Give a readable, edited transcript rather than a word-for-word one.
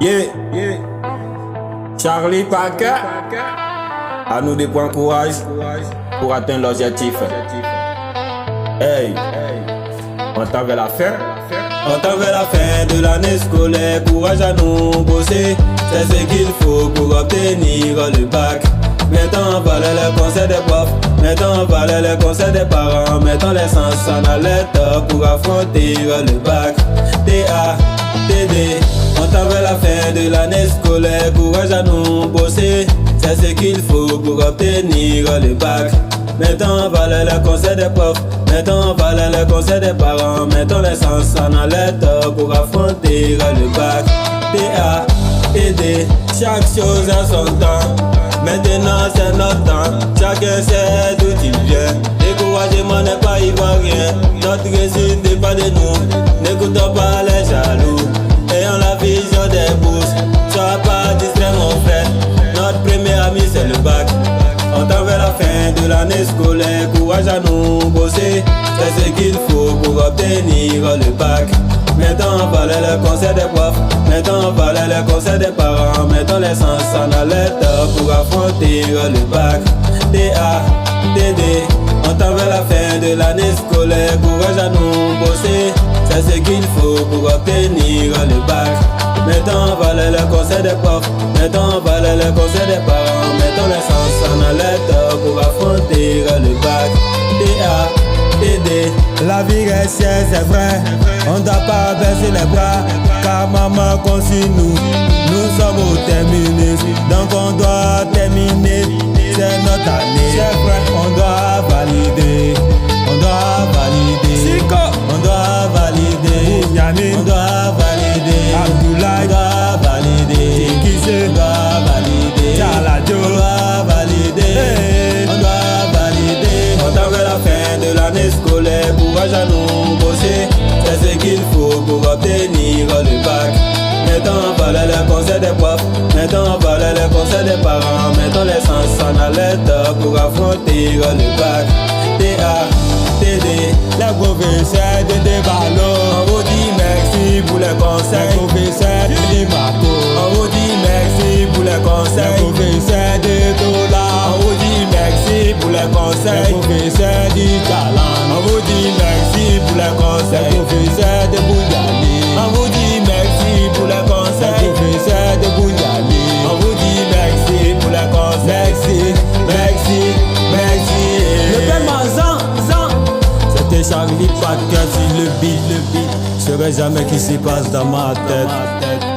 Yeah. Charlie Parker, à nous des points courage pour atteindre l'objectif. Hey, on tend vers la fin. On tend vers la fin de l'année scolaire. Courage à nous bosser, c'est ce qu'il faut pour obtenir le bac. Mettons en valeur les conseils des profs, mettons en valeur les conseils des parents, mettons l'essence en alerte pour affronter le bac. TATD, on tend vers la fin de l'année scolaire. Courage à nous bosser, c'est ce qu'il faut pour obtenir le bac. Mettons en valeur les conseils des profs, mettons en valeur les conseils des parents, mettons l'essence en alerte pour affronter le bac. TATD, chaque chose a son temps. Maintenant c'est notre temps, chacun sait d'où il vient. Découragement n'est pas ivoirien, notre réussite dépend de nous. N'écoutons pas les jaloux, ayons la vision des bourses. Sois pas distrait mon frère, notre premier ami c'est le bac. On tend vers la fin de l'année scolaire, courage à nous bosser, c'est ce qu'il faut pour obtenir le bac. Mettons en valeur les conseils des profs, mettons en valeur les conseils des parents, mettons l'essence en alerte pour affronter le bac. TATD, on tend vers la fin de l'année scolaire, courage à nous bosser, c'est ce qu'il faut pour obtenir le bac. Mettons en valeur les conseils des profs, mettons en valeur les conseils des parents, mettons l'essence en alerte pour affronter le bac. TATD, la vie reste chère, c'est vrai, on ne doit pas baisser les bras, car maman compte sur nous, nous sommes au terminus, donc on doit terminer, c'est notre année, c'est vrai, on doit valider, on doit valider, on doit valider, on doit valider, Abdoulaye, on doit valider, Kissé, on doit valider, Chaladio, on doit valider, on doit valider, on tend vers la fin de l'année scolaire, courage à nous bosser, c'est ce qu'il faut pour obtenir le bac. Mettons en valeur les conseils des profs, mettons en valeur les conseils des parents, mettons l'essence en alerte pour affronter le bac. TATD, les professeurs de Débalo, on vous dit merci pour les conseils. Les professeurs de Limaco, on vous dit merci pour les conseils. Les professeurs de Dola, on vous dit merci pour les conseils. Les professeurs du Talent, on vous dit merci pour les conseils. Les professeurs de Bouyali, on vous dit merci pour les conseils. Les professeurs de Bouyali, on vous dit merci pour les conseils. Merci. Le paiement c'était Charlie Parker sur le beat. Je saurais jamais qui se passe dans ma tête.